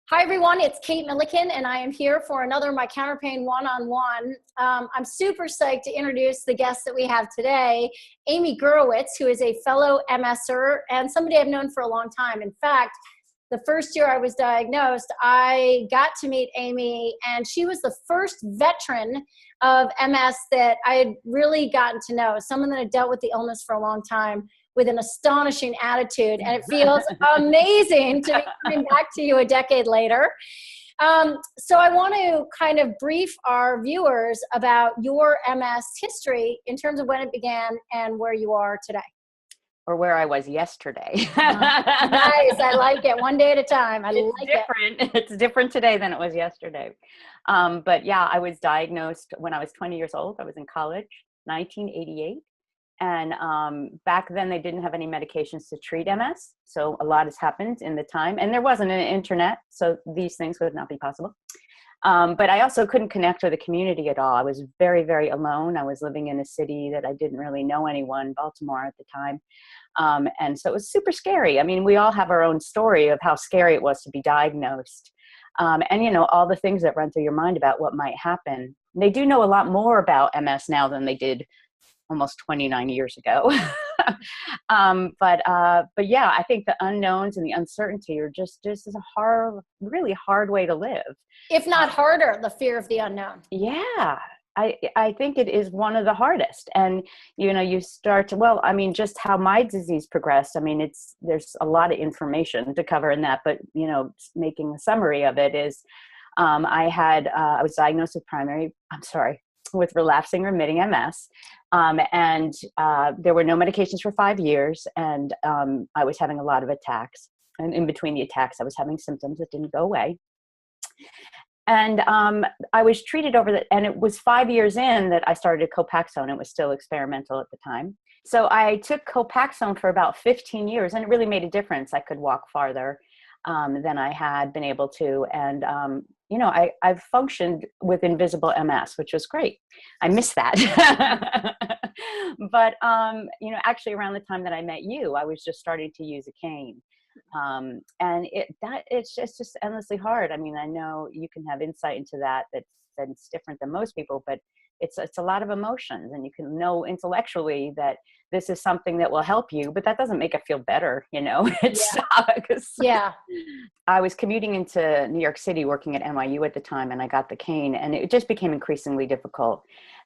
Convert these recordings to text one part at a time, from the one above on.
Hi everyone, it's Kate Milliken and I am here for another MyCounterpane one-on-one. I'm super psyched to introduce the guest that we have today, Amy Gurowitz, who is a fellow MSer and somebody I've known for a long time. In fact, the first year I was diagnosed, I got to meet Amy and she was the first veteran of MS that I had really gotten to know, someone that had dealt with the illness for a long time, with an astonishing attitude, and it feels amazing to be coming back to you a decade later. So I want to kind of brief our viewers about your MS history in terms of when it began and where you are today. Or where I was yesterday. Nice, I like it. One day at a time. It's different today than it was yesterday. But yeah, I was diagnosed when I was 20 years old. I was in college, 1988. And back then they didn't have any medications to treat MS. So a lot has happened in the time, and there wasn't an internet, so these things would not be possible. But I also couldn't connect with the community at all. I was very, very alone. I was living in a city that I didn't really know anyone, Baltimore at the time. And so it was super scary. I mean, we all have our own story of how scary it was to be diagnosed. And, you know, all the things that run through your mind about what might happen. They do know a lot more about MS now than they did almost 29 years ago. But yeah, I think the unknowns and the uncertainty are just is a really hard way to live. If not harder, the fear of the unknown. Yeah, I think it is one of the hardest. And, you know, you start to, well, I mean, just how my disease progressed. I mean, there's a lot of information to cover in that, but, you know, making a summary of it is, I was diagnosed with relapsing remitting MS. And there were no medications for 5 years. And I was having a lot of attacks. And in between the attacks, I was having symptoms that didn't go away. And I was treated and it was 5 years in that I started Copaxone. It was still experimental at the time. So I took Copaxone for about 15 years, and it really made a difference. I could walk farther than I had been able to. And, you know, I've functioned with invisible MS, which was great. I miss that. But, you know, actually around the time that I met you, I was just starting to use a cane. And it's just endlessly hard. I mean, I know you can have insight into that's different than most people, but it's a lot of emotions, and you can know intellectually that this is something that will help you, but that doesn't make it feel better, you know. It sucks. Yeah. I was commuting into New York City working at NYU at the time, and I got the cane, and it just became increasingly difficult.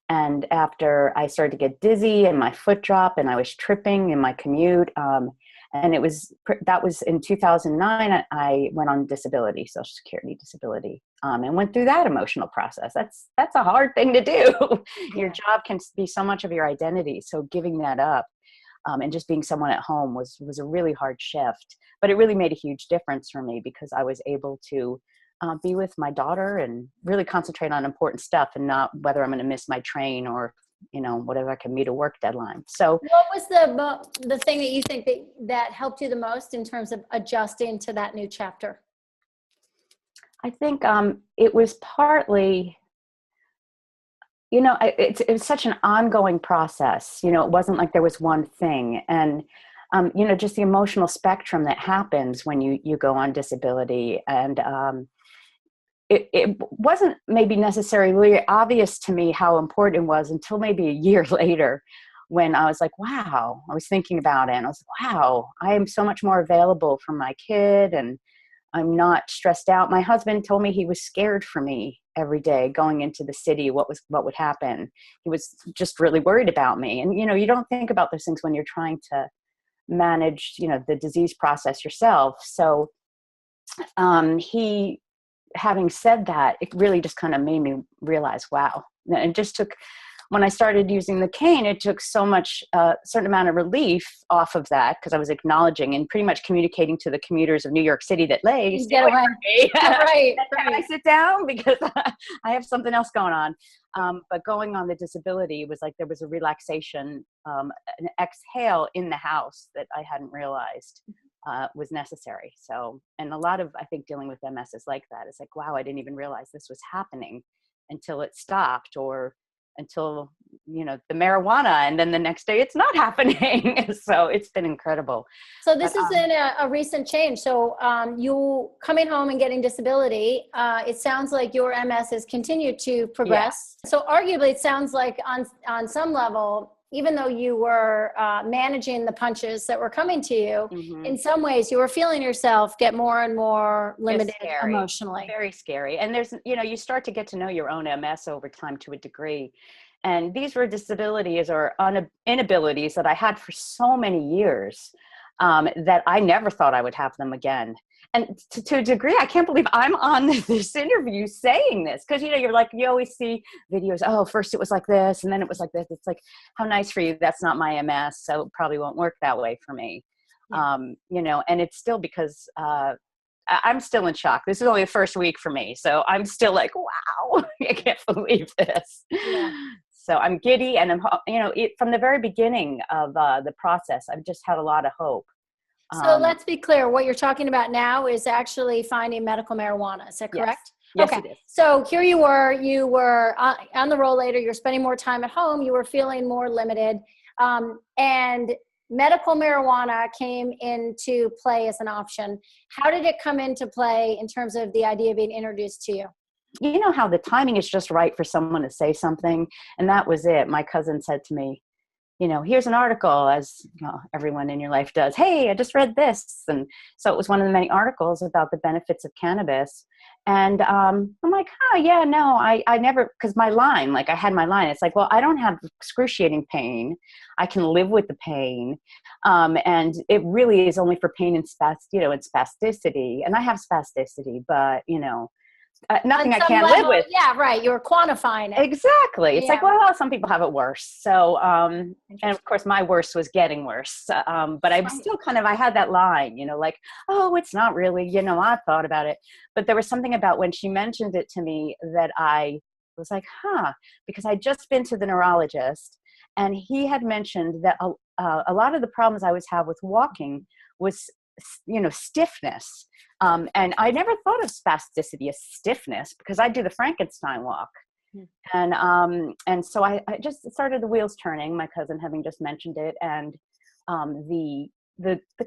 And after I started to get dizzy and my foot dropped and I was tripping in my commute, and that was in 2009, I went on disability, Social Security disability, and went through that emotional process. That's a hard thing to do. Your job can be so much of your identity. So giving that up and just being someone at home was a really hard shift. But it really made a huge difference for me because I was able to be with my daughter and really concentrate on important stuff and not whether I'm going to miss my train or, you know, whatever I can meet a work deadline. So what was the thing that you think that helped you the most in terms of adjusting to that new chapter? I think it was partly, you know, it was such an ongoing process. You know, it wasn't like there was one thing. And, you know, just the emotional spectrum that happens when you go on disability. And it wasn't maybe necessarily obvious to me how important it was until maybe a year later, when I was like, wow, I was thinking about it. And I was like, wow, I am so much more available for my kid, and I'm not stressed out. My husband told me he was scared for me every day going into the city, what would happen. He was just really worried about me. And, you know, you don't think about those things when you're trying to manage, you know, the disease process yourself. So having said that, it really just kind of made me realize, wow. And it just took, when I started using the cane, it took so much, certain amount of relief off of that, because I was acknowledging and pretty much communicating to the commuters of New York City that, ladies, get away. Right. Can I sit down? Because I have something else going on. But going on the disability was like there was a relaxation, an exhale in the house that I hadn't realized was necessary. So, and a lot of, I think, dealing with MS is like that. It's like, wow, I didn't even realize this was happening until it stopped, or until the marijuana, and then the next day it's not happening. So it's been incredible. So this has been a recent change. So you coming home and getting disability, it sounds like your MS has continued to progress. Yeah. So arguably it sounds like on some level, even though you were managing the punches that were coming to you, in some ways you were feeling yourself get more and more limited emotionally. Very scary. And there's, you start to get to know your own MS over time to a degree. And these were disabilities or inabilities that I had for so many years that I never thought I would have them again. And to a degree, I can't believe I'm on this interview saying this, because, you always see videos, oh, first it was like this, and then it was like this. It's like, how nice for you. That's not my MS, so it probably won't work that way for me. Yeah. And it's still because I'm still in shock. This is only the first week for me. So I'm still like, wow, I can't believe this. Yeah. So I'm giddy, and I'm, from the very beginning of the process, I've just had a lot of hope. So let's be clear. What you're talking about now is actually finding medical marijuana. Is that correct? Yes, okay. It is. So here you were on the roll later. You're spending more time at home. You were feeling more limited. And medical marijuana came into play as an option. How did it come into play in terms of the idea being introduced to you? You know how the timing is just right for someone to say something. And that was it. My cousin said to me, here's an article, as everyone in your life does. Hey, I just read this. And so it was one of the many articles about the benefits of cannabis. And I'm like, oh, yeah, no, I never, because my line, I had my line. It's like, well, I don't have excruciating pain. I can live with the pain. And it really is only for pain and spasticity. And I have spasticity, but, nothing I can't live with. Yeah, right. You're quantifying it. Exactly. It's like, well, some people have it worse. So, and of course my worst was getting worse. But I still I had that line, oh, it's not really, I thought about it. But there was something about when she mentioned it to me that I was like, because I'd just been to the neurologist, and he had mentioned that a lot of the problems I was having with walking was, stiffness. And I never thought of spasticity as stiffness, because I do the Frankenstein walk. And so I just started the wheels turning, my cousin having just mentioned it, and the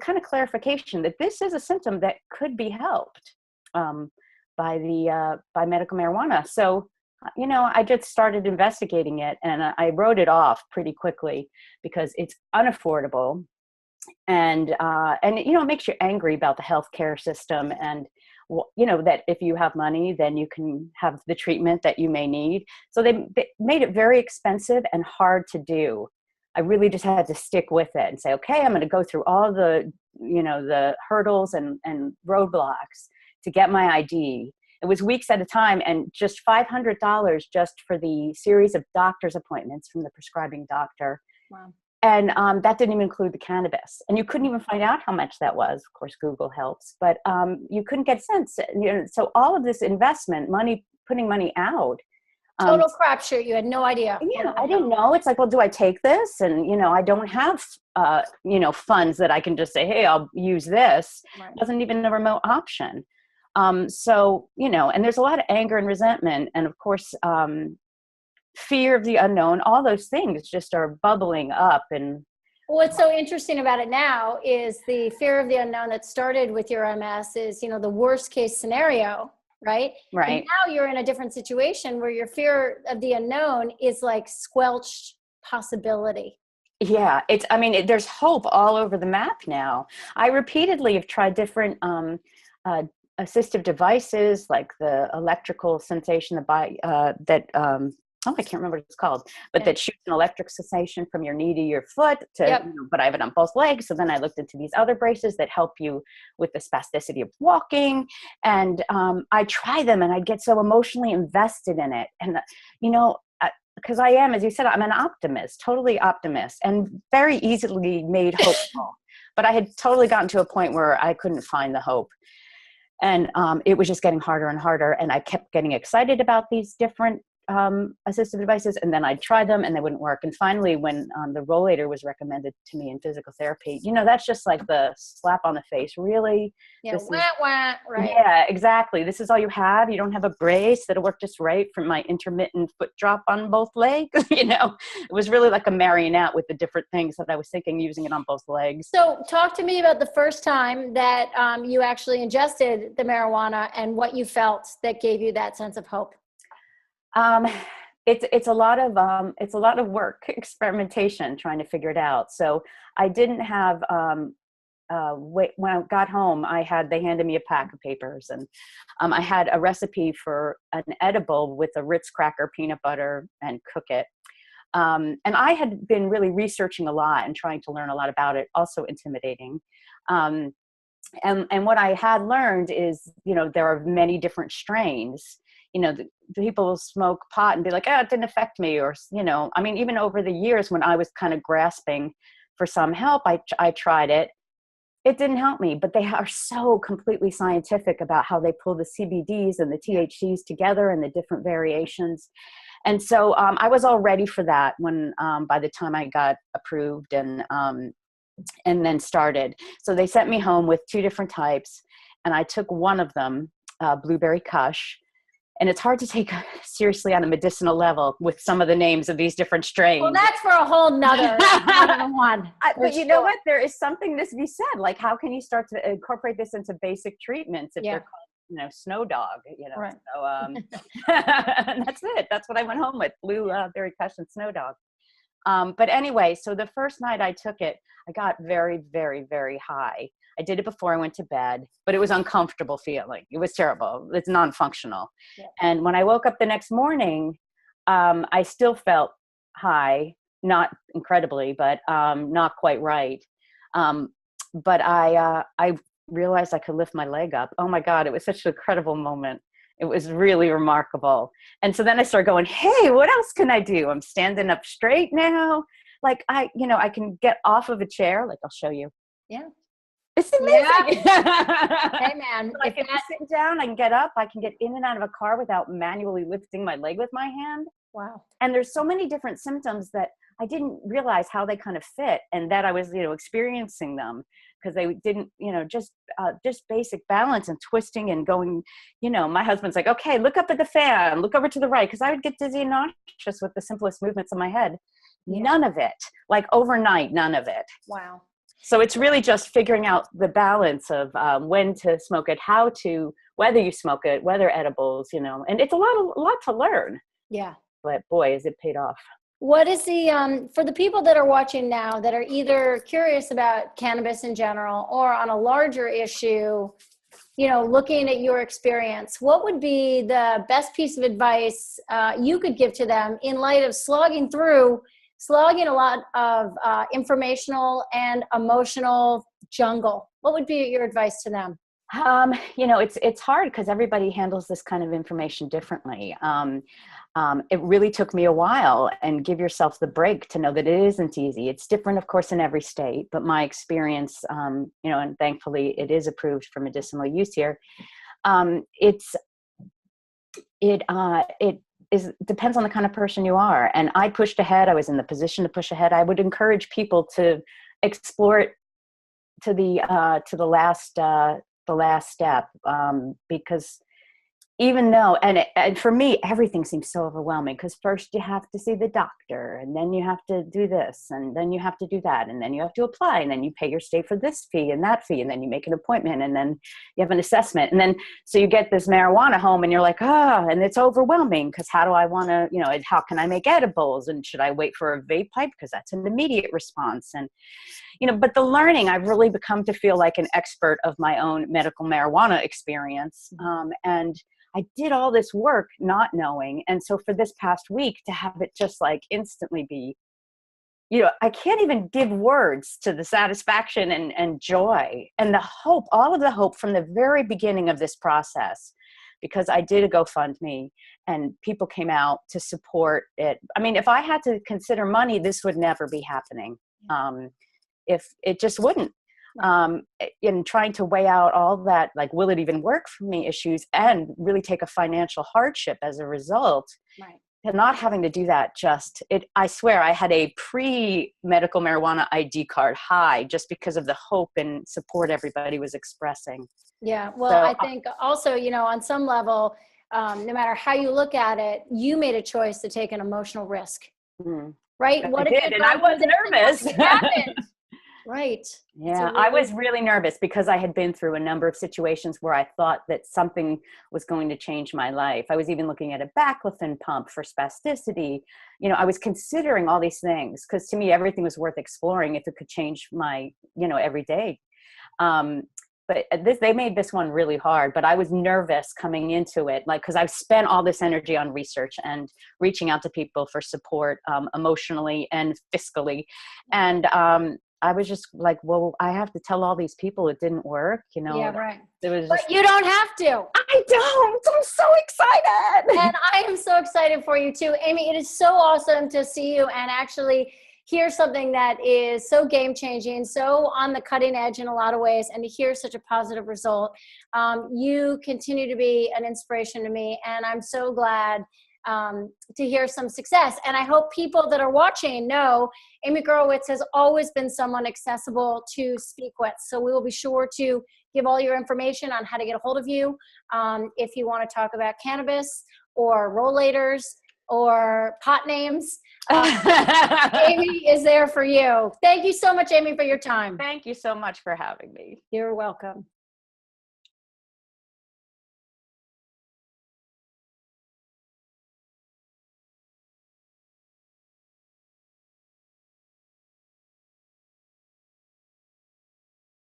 kind of clarification that this is a symptom that could be helped by medical marijuana. So, I just started investigating it, and I wrote it off pretty quickly because it's unaffordable. And it makes you angry about the healthcare system, and that if you have money, then you can have the treatment that you may need. So they made it very expensive and hard to do. I really just had to stick with it and say, okay, I'm going to go through all the hurdles and roadblocks to get my ID. It was weeks at a time, and just $500 just for the series of doctor's appointments from the prescribing doctor. Wow. And that didn't even include the cannabis. And you couldn't even find out how much that was. Of course, Google helps. But you couldn't get a sense. So all of this investment, putting money out. Total crapshoot. You had no idea. Yeah, I didn't know. It's like, well, do I take this? And, I don't have, funds that I can just say, hey, I'll use this. Right. It wasn't even a remote option. So, and there's a lot of anger and resentment. And of course, fear of the unknown, all those things just are bubbling up. And what's so interesting about it now is the fear of the unknown that started with your MS is, the worst case scenario, right? Right. And now you're in a different situation where your fear of the unknown is like squelched possibility. Yeah, there's hope all over the map now. I repeatedly have tried different assistive devices, like the electrical sensation, I can't remember what it's called, but that shoots an electric sensation from your knee to your foot. But I have it on both legs. So then I looked into these other braces that help you with the spasticity of walking. And I try them, and I get so emotionally invested in it. And, because I am, as you said, I'm an optimist, totally optimist, and very easily made hopeful. But I had totally gotten to a point where I couldn't find the hope. And it was just getting harder and harder. And I kept getting excited about these different assistive devices, and then I'd try them and they wouldn't work. And finally, when the rollator was recommended to me in physical therapy, that's just like the slap on the face. Really? Yeah, right. Yeah, exactly. This is all you have? You don't have a brace that'll work just right for my intermittent foot drop on both legs? It was really like a marionette with the different things that I was thinking, using it on both legs. So talk to me about the first time that you actually ingested the marijuana and what you felt that gave you that sense of hope. It's a lot of work, experimentation, trying to figure it out. So I didn't have, when I got home, they handed me a pack of papers, and I had a recipe for an edible with a Ritz cracker, peanut butter, and cook it. And I had been really researching a lot and trying to learn a lot about it, also intimidating. And what I had learned is, there are many different strains. The people smoke pot and be like, it didn't affect me. Or, even over the years when I was kind of grasping for some help, I tried it. It didn't help me, but they are so completely scientific about how they pull the CBDs and the THCs together and the different variations. And so I was all ready for that when, by the time I got approved and then started. So they sent me home with 2 different types, and I took one of them, Blueberry Kush. And it's hard to take seriously on a medicinal level with some of the names of these different strains. Well, that's for a whole nother one. But you know what? There is something to be said. Like, how can you start to incorporate this into basic treatments if they're called, Snow Dog? Right. So and that's it. That's what I went home with: Blueberry Kush and Snow Dog. But anyway, so the first night I took it, I got very, very, very high. I did it before I went to bed, but it was uncomfortable feeling. It was terrible. It's non-functional. Yeah. And when I woke up the next morning, I still felt high, not incredibly, but not quite right. But I realized I could lift my leg up. Oh my God, it was such an incredible moment. It was really remarkable. And so then I started going, hey, what else can I do? I'm standing up straight now. Like I can get off of a chair. Like, I'll show you. Yeah. It's amazing. Yeah. Hey man, So I can sit down, I can get up, I can get in and out of a car without manually lifting my leg with my hand. Wow. And there's so many different symptoms that I didn't realize how they kind of fit, and that I was, experiencing them, because they didn't, just basic balance and twisting and going, my husband's like, okay, look up at the fan, look over to the right. Cause I would get dizzy and nauseous with the simplest movements in my head. Yeah. None of it, like overnight, none of it. Wow. So it's really just figuring out the balance of when to smoke it, whether you smoke it, whether edibles, and it's a lot to learn. Yeah. But boy, is it paid off. What is for the people that are watching now that are either curious about cannabis in general or on a larger issue, looking at your experience, what would be the best piece of advice you could give to them in light of slogging a lot of informational and emotional jungle? What would be your advice to them? It's hard because everybody handles this kind of information differently. It really took me a while, and give yourself the break to know that it isn't easy. It's different, of course, in every state, but my experience, and thankfully it is approved for medicinal use here. It depends on the kind of person you are. And I pushed ahead. I was in the position to push ahead. I would encourage people to explore it to the last step, because even though, and for me, everything seems so overwhelming, because first you have to see the doctor, and then you have to do this, and then you have to do that, and then you have to apply, and then you pay your state for this fee and that fee, and then you make an appointment, and then you have an assessment, and then so you get this marijuana home, and you're like, and it's overwhelming, because how do I want to, how can I make edibles, and should I wait for a vape pipe, because that's an immediate response, and but the learning, I've really become to feel like an expert of my own medical marijuana experience, and I did all this work not knowing. And so for this past week to have it just like instantly be, I can't even give words to the satisfaction and joy and the hope, all of the hope from the very beginning of this process, because I did a GoFundMe and people came out to support it. I mean, if I had to consider money, this would never be happening. If it just wouldn't. In trying to weigh out all that, like, will it even work for me issues, and really take a financial hardship as a result. Right. not having to do that, I swear I had a pre-medical marijuana ID card high just because of the hope and support everybody was expressing. Yeah. Well, So, I think also, on some level, no matter how you look at it, you made a choice to take an emotional risk, right? I did, and I was nervous. Right. Yeah, I was really nervous because I had been through a number of situations where I thought that something was going to change my life. I was even looking at a baclofen pump for spasticity. I was considering all these things because to me, everything was worth exploring if it could change my, every day. But they made this one really hard, but I was nervous coming into it, because I've spent all this energy on research and reaching out to people for support, emotionally and fiscally. And, I was just like, well, I have to tell all these people it didn't work, Yeah, right. But you don't have to. I don't. I'm so excited. And I am so excited for you too. Amy, it is so awesome to see you and actually hear something that is so game-changing, so on the cutting edge in a lot of ways, and to hear such a positive result. You continue to be an inspiration to me, and I'm so glad to hear some success. And I hope people that are watching know Amy Gurowitz has always been someone accessible to speak with. So we will be sure to give all your information on how to get a hold of you. If you want to talk about cannabis or rollators or pot names, Amy is there for you. Thank you so much, Amy, for your time. Thank you so much for having me. You're welcome.